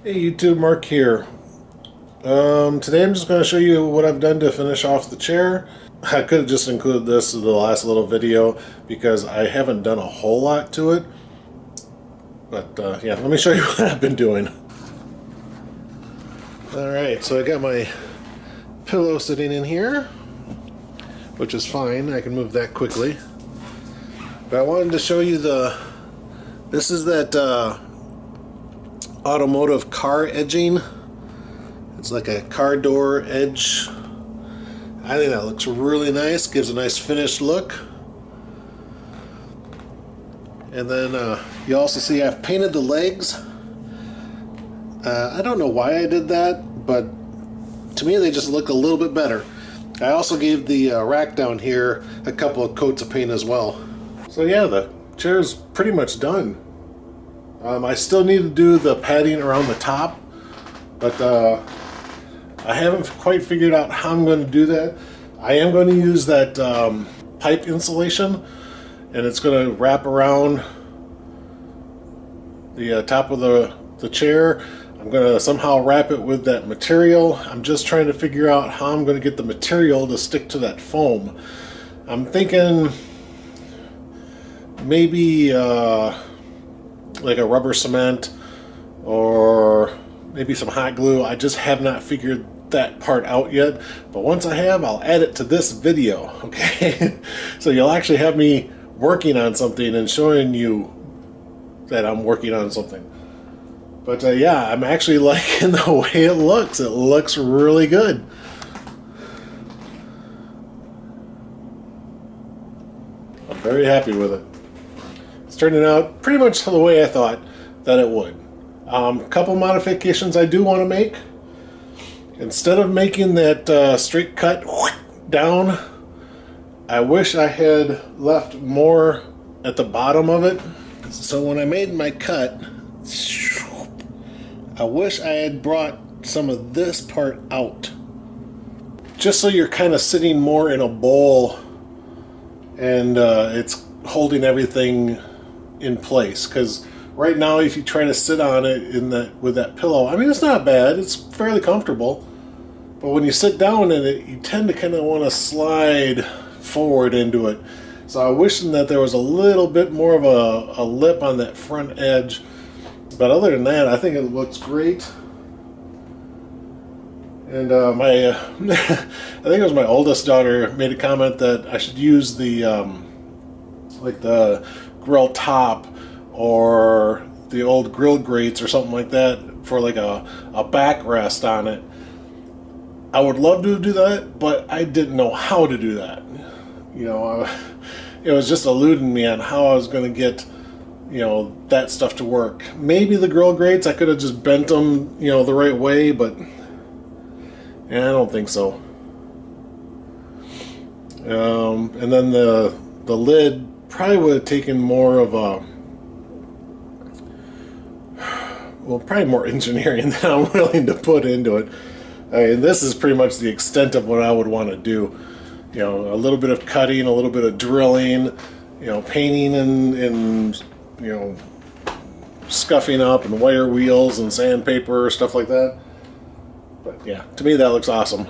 Hey YouTube, Mark here. Today I'm just going to show you what I've done to finish off the chair. I could have just included this in the last little video because I haven't done a whole lot to it. But yeah, let me show you what I've been doing. Alright, so I got my pillow sitting in here, which is fine. I can move that quickly. But I wanted to show you this is that automotive car edging. It's like a car door edge. I think that looks really nice, gives a nice finished look. And then you also see I've painted the legs. I don't know why I did that, but to me they just look a little bit better. I also gave the rack down here a couple of coats of paint as well. So yeah, the chair is pretty much done. I still need to do the padding around the top, but I haven't quite figured out how I'm going to do that. I am going to use that pipe insulation, and it's going to wrap around the top of the chair. I'm going to somehow wrap it with that material. I'm just trying to figure out how I'm going to get the material to stick to that foam. I'm thinking maybe like a rubber cement or maybe some hot glue. I just have not figured that part out yet, but once I have, I'll add it to this video, okay? So you'll actually have me working on something and showing you that I'm working on something. But yeah, I'm actually liking the way it looks. It looks really good. I'm very happy with it. It's turning out pretty much the way I thought that it would. A couple modifications I do want to make. Instead of making that straight cut down, I wish I had left more at the bottom of it. So when I made my cut, I wish I had brought some of this part out. Just so you're kind of sitting more in a bowl and it's holding everything in place. Because right now, if you try to sit on it with that pillow, I mean, it's not bad. It's fairly comfortable. But when you sit down in it, you tend to kind of want to slide forward into it. So I'm wishing that there was a little bit more of a lip on that front edge. But other than that, I think it looks great. And I think it was my oldest daughter made a comment that I should use the like the grill top or the old grill grates or something like that for like a backrest on it. I would love to do that, but I didn't know how to do that. You know, it was just eluding me on how I was going to get, you know, that stuff to work. Maybe the grill grates, I could have just bent them, you know, the right way, but I don't think so. And then the lid probably would have taken more of a, well, probably more engineering than I'm willing to put into it. I mean, this is pretty much the extent of what I would want to do. You know, a little bit of cutting, a little bit of drilling, you know, painting and you know, scuffing up and wire wheels and sandpaper, stuff like that. But yeah, to me that looks awesome.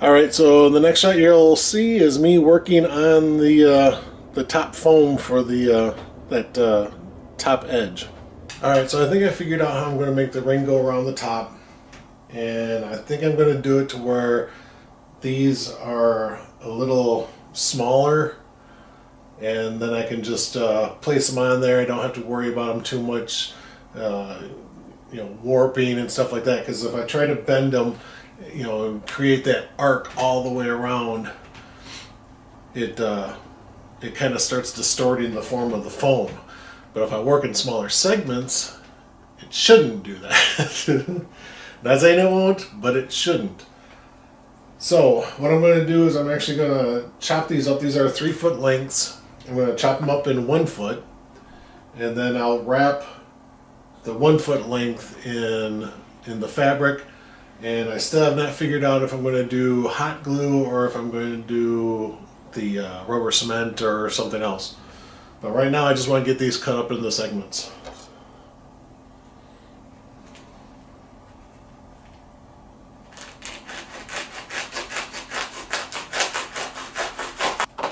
Alright, so the next shot you'll see is me working on the top foam for the that top edge. Alright, so I think I figured out how I'm going to make the ring go around the top. And I think I'm going to do it to where these are a little smaller, and then I can just place them on there. I don't have to worry about them too much, you know, warping and stuff like that, because if I try to bend them, you know, and create that arc all the way around, it kind of starts distorting the form of the foam. But if I work in smaller segments, it shouldn't do that. Not saying it won't, but it shouldn't. So what I'm going to do is I'm actually going to chop these up. These are 3-foot lengths. I'm going to chop them up in 1 foot, and then I'll wrap the 1 foot length in the fabric. And I still have not figured out if I'm going to do hot glue or if I'm going to do the rubber cement or something else. But right now I just want to get these cut up into segments.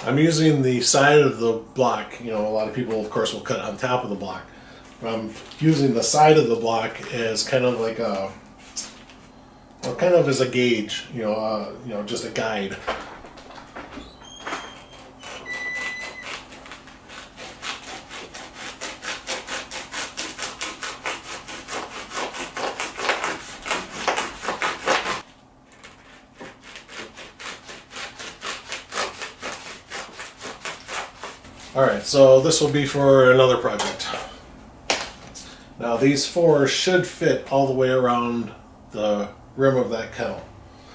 I'm using the side of the block. You know, a lot of people, of course, will cut on top of the block. I'm using the side of the block as kind of like a, well, kind of as a gauge. You know, just a guide. Alright, so this will be for another project. Now these four should fit all the way around the rim of that kettle.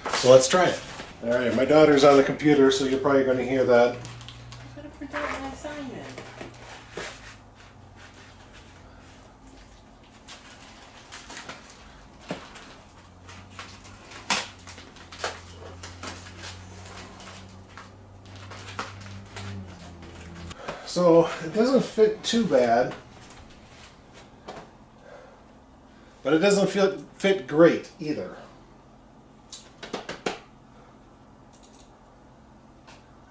So let's try it. Alright, my daughter's on the computer, so you're probably going to hear that. I'm going to print out my assignment. So it doesn't fit too bad, but it doesn't fit great either.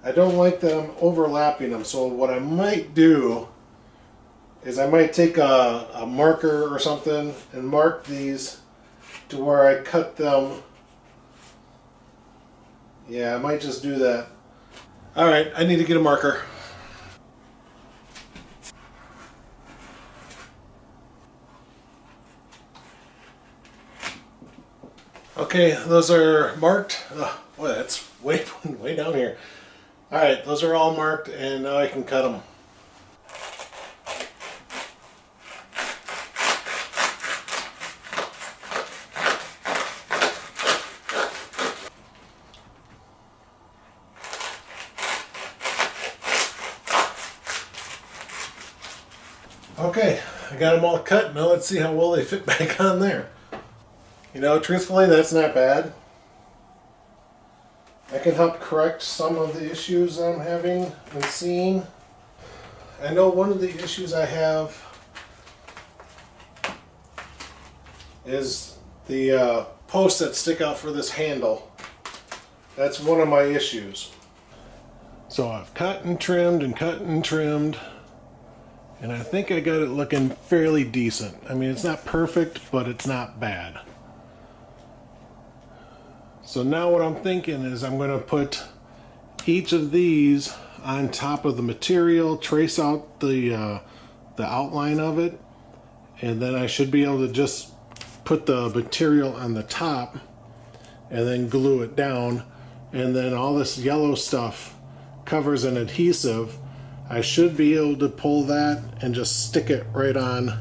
I don't like that I'm overlapping them, so what I might do is I might take a marker or something and mark these to where I cut them. Yeah, I might just do that. Alright, I need to get a marker. Okay, those are marked. Oh, boy, that's way down here. Alright, those are all marked, and now I can cut them. Okay, I got them all cut. Now let's see how well they fit back on there. You know, truthfully, that's not bad. I can help correct some of the issues I'm having and seeing. I know one of the issues I have is the posts that stick out for this handle. That's one of my issues. So I've cut and trimmed and cut and trimmed, and I think I got it looking fairly decent. I mean, it's not perfect, but it's not bad. So now what I'm thinking is I'm going to put each of these on top of the material, trace out the outline of it, and then I should be able to just put the material on the top and then glue it down, and then all this yellow stuff covers an adhesive. I should be able to pull that and just stick it right on,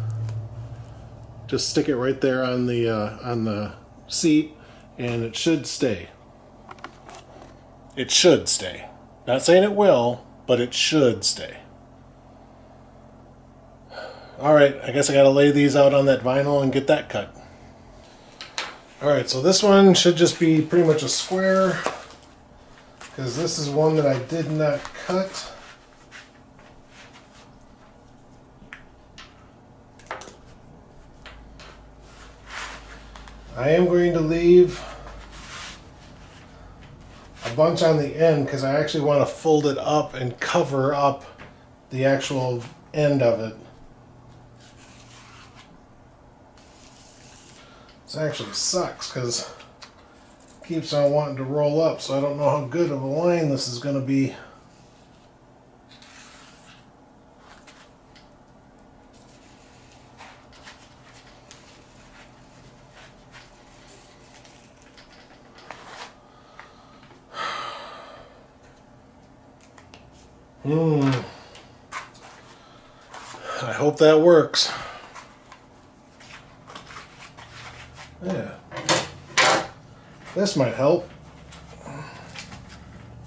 just stick it right there on the seat, and it should stay. It should stay. Not saying it will, but it should stay. Alright, I guess I gotta lay these out on that vinyl and get that cut. Alright, so this one should just be pretty much a square, because this is one that I did not cut. I am going to leave a bunch on the end because I actually want to fold it up and cover up the actual end of it. This actually sucks because it keeps on wanting to roll up, so I don't know how good of a line this is going to be. I hope that works. Yeah. This might help.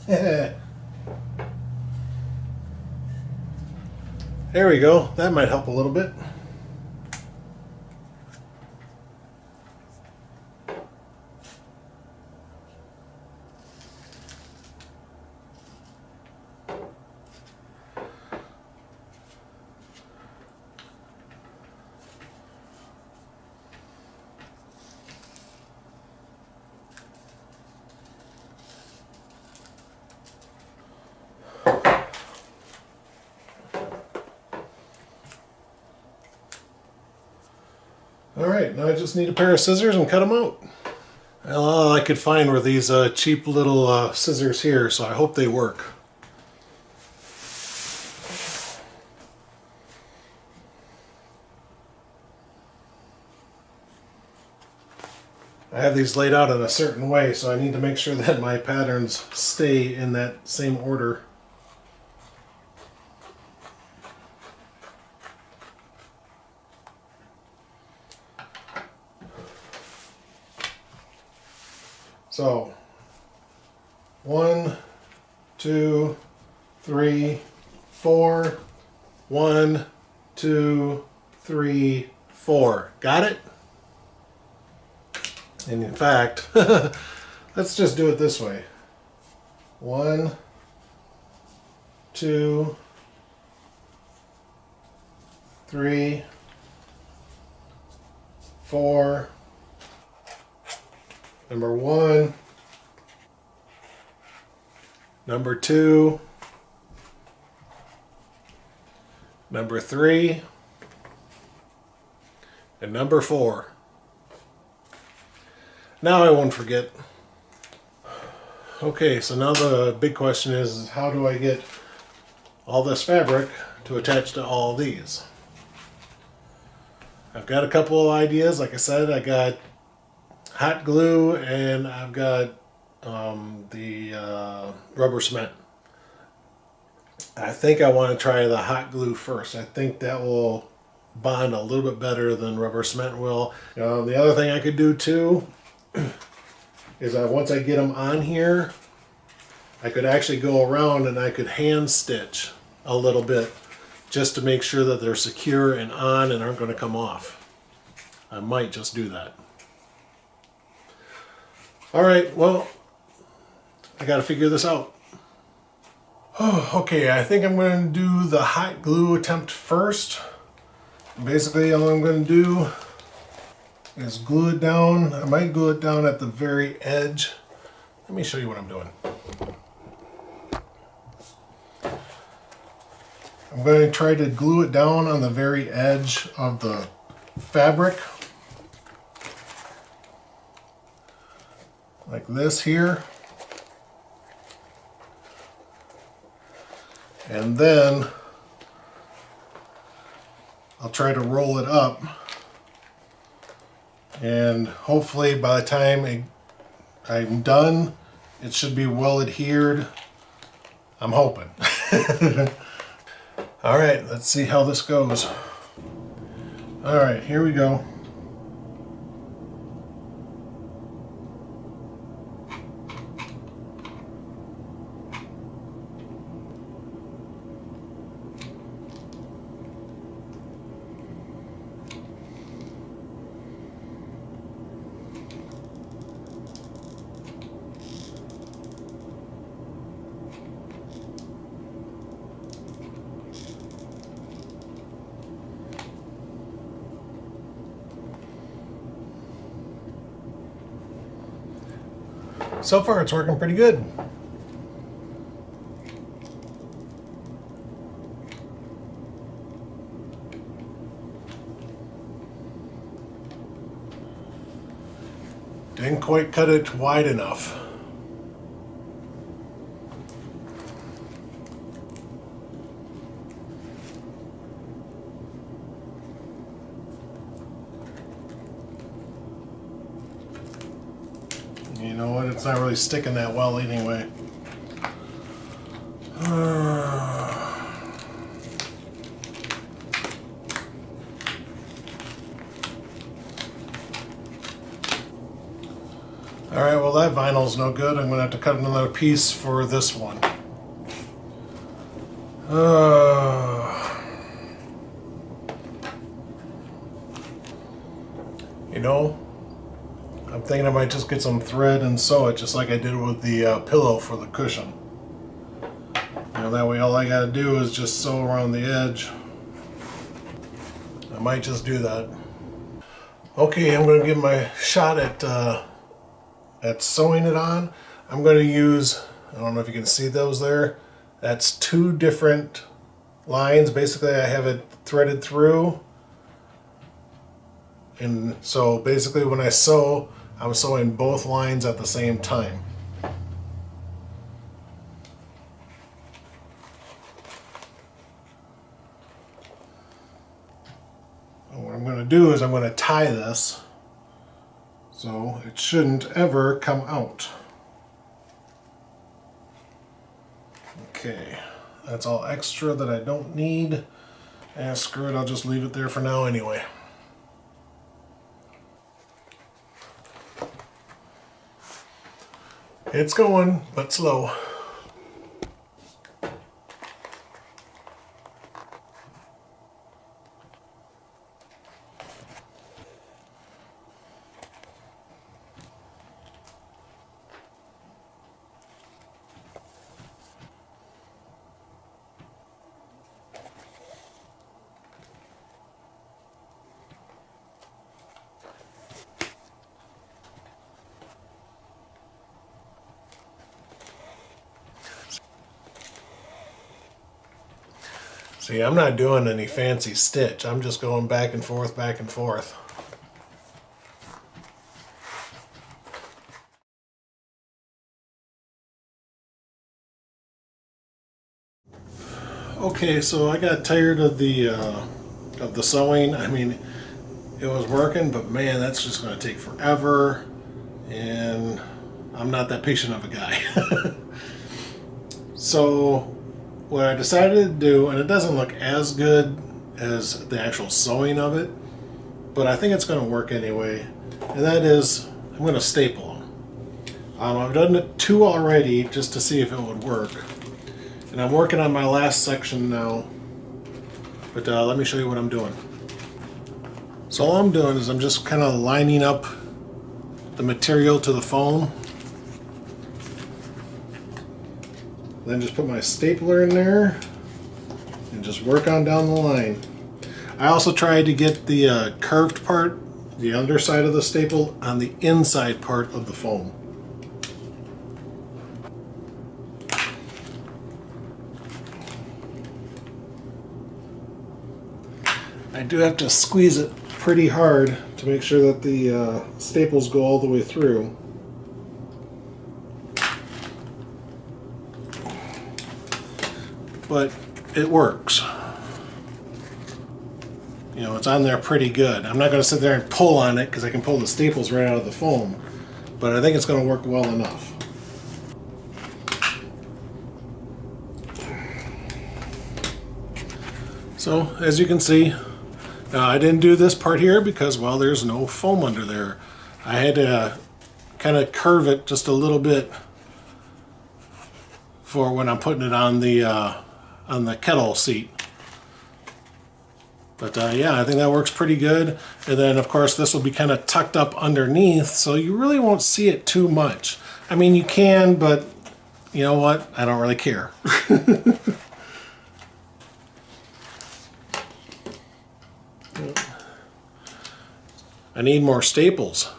There we go. That might help a little bit. Alright, now I just need a pair of scissors and cut them out. Well, all I could find were these cheap little scissors here, so I hope they work. I have these laid out in a certain way, so I need to make sure that my patterns stay in that same order. So, 1, 2, 3, 4. 1, 2, 3, 4. Got it? And in fact, let's just do it this way. 1, 2, 3, 4. Number 1, number 2, number 3, and number 4. Now I won't forget. Okay, so now the big question is how do I get all this fabric to attach to all these? I've got a couple of ideas. Like I said, I got hot glue and I've got the rubber cement. I think I want to try the hot glue first. I think that will bond a little bit better than rubber cement will. The other thing I could do too is once I get them on here, I could actually go around and I could hand stitch a little bit just to make sure that they're secure and on and aren't going to come off. I might just do that. Alright, well, I gotta figure this out. Oh, okay, I think I'm going to do the hot glue attempt first. Basically, all I'm going to do is glue it down. I might glue it down at the very edge. Let me show you what I'm doing. I'm going to try to glue it down on the very edge of the fabric. Like this here. And then I'll try to roll it up. And hopefully by the time I'm done, it should be well adhered. I'm hoping. All right, let's see how this goes. All right, here we go. So far it's working pretty good. Didn't quite cut it wide enough. You know what? It's not really sticking that well anyway. Alright, well that vinyl's no good. I'm going to have to cut another piece for this one. You know, I'm thinking I might just get some thread and sew it just like I did with the pillow for the cushion. You know, that way all I gotta do is just sew around the edge. I might just do that. Okay, I'm gonna give my shot at sewing it on. I'm gonna use, I don't know if you can see those there, that's 2 different lines. Basically I have it threaded through And so basically when I sew, I'm sewing both lines at the same time. And what I'm going to do is I'm going to tie this so it shouldn't ever come out. Okay, that's all extra that I don't need. And screw it, I'll just leave it there for now anyway. It's going, but slow. See, I'm not doing any fancy stitch. I'm just going back and forth, back and forth. Okay, so I got tired of the sewing. I mean, it was working, but man, that's just going to take forever, and I'm not that patient of a guy. So what I decided to do, and it doesn't look as good as the actual sewing of it, but I think it's going to work anyway, and that is I'm going to staple them. I've done 2 already just to see if it would work, and I'm working on my last section now, but let me show you what I'm doing. So all I'm doing is I'm just kind of lining up the material to the foam. Then just put my stapler in there and just work on down the line. I also tried to get the curved part, the underside of the staple, on the inside part of the foam. I do have to squeeze it pretty hard to make sure that the staples go all the way through. But it works. You know, it's on there pretty good. I'm not going to sit there and pull on it because I can pull the staples right out of the foam, but I think it's going to work well enough. So as you can see, I didn't do this part here because, well, there's no foam under there. I had to kind of curve it just a little bit for when I'm putting it on the kettle seat. But yeah, I think that works pretty good. And then of course this will be kind of tucked up underneath, so you really won't see it too much. I mean, you can, but you know what? I don't really care. I need more staples.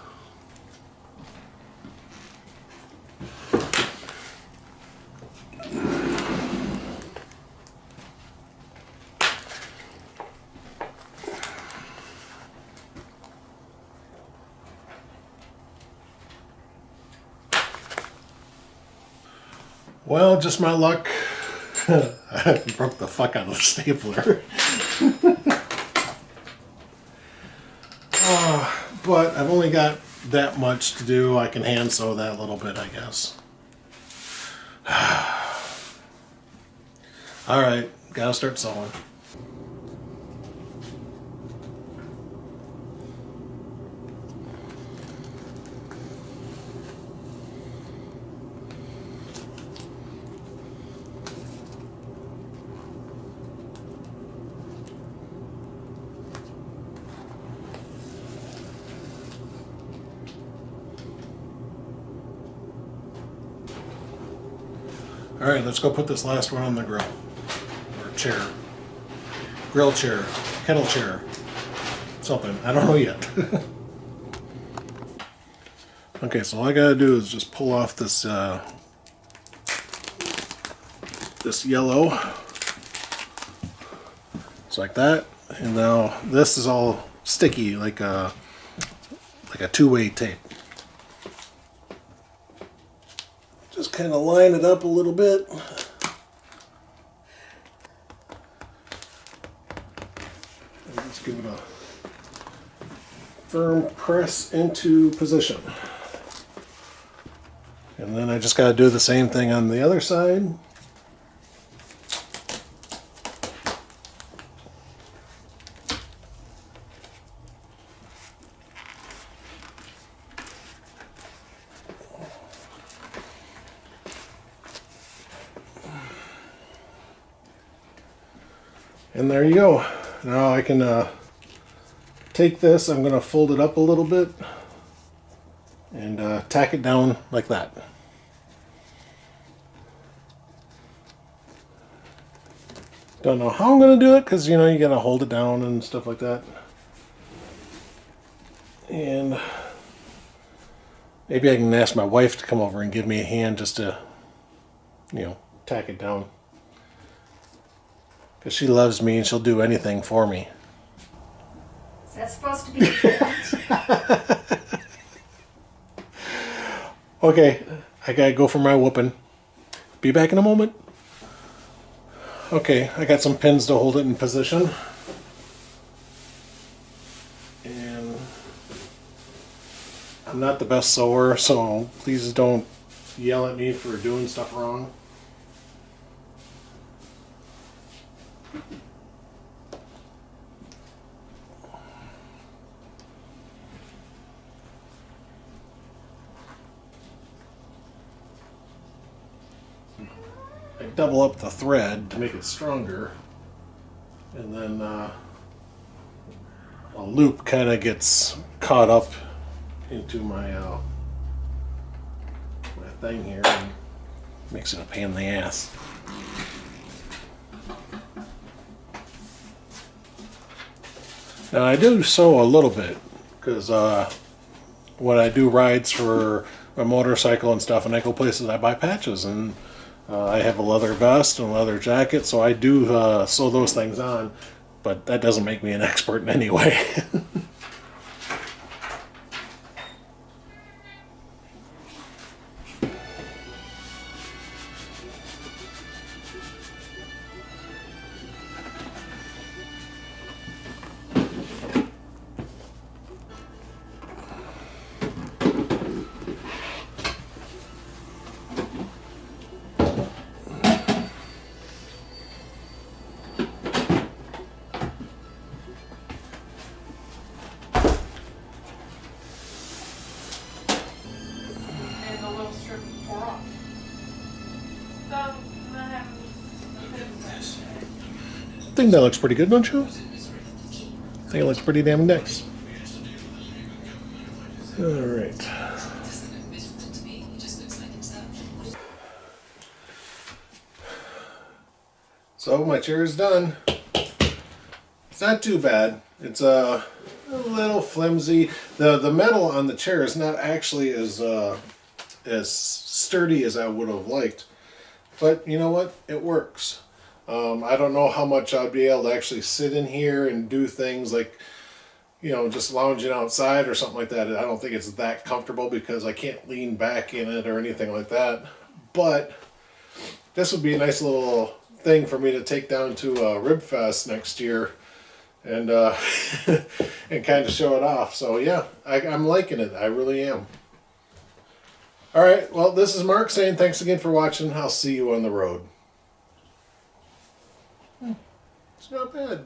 Well, just my luck. I broke the fuck out of the stapler. But I've only got that much to do. I can hand sew that a little bit, I guess. Alright, gotta start sewing. All right, let's go put this last one on the grill, or chair, grill chair, kettle chair, something, I don't know yet. Okay, so all I gotta do is just pull off this this yellow, just like that, and now this is all sticky, like like a two-way tape. Just kind of line it up a little bit. And just give it a firm press into position. And then I just got to do the same thing on the other side. And there you go. Now I can take this, I'm going to fold it up a little bit and tack it down like that. Don't know how I'm going to do it because, you know, you got to hold it down and stuff like that. And maybe I can ask my wife to come over and give me a hand just to, you know, tack it down. Because she loves me and she'll do anything for me. Is that supposed to be the point? Okay, I gotta go for my whooping. Be back in a moment. Okay, I got some pins to hold it in position. And I'm not the best sewer, so please don't yell at me for doing stuff wrong. I double up the thread to make it stronger, and then a loop kind of gets caught up into my my thing here and makes it a pain in the ass. Now I do sew a little bit because when I do rides for a motorcycle and stuff, and I go places, I buy patches, and I have a leather vest and a leather jacket, so I do sew those things on, but that doesn't make me an expert in any way. And the little strip tore off. So, I'm gonna have to fix that. I think that looks pretty good, don't you? I think it looks pretty damn nice. Alright. So my chair is done. It's not too bad. It's a little flimsy. The metal on the chair is not actually as sturdy as I would have liked. But you know what? It works. I don't know how much I'd be able to actually sit in here and do things like, you know, just lounging outside or something like that. I don't think it's that comfortable because I can't lean back in it or anything like that. But this would be a nice little thing for me to take down to Rib Fest next year and and kind of show it off. So yeah, I'm liking it. I really am. All right, well, this is Mark saying thanks again for watching. I'll see you on the road. It's not bad.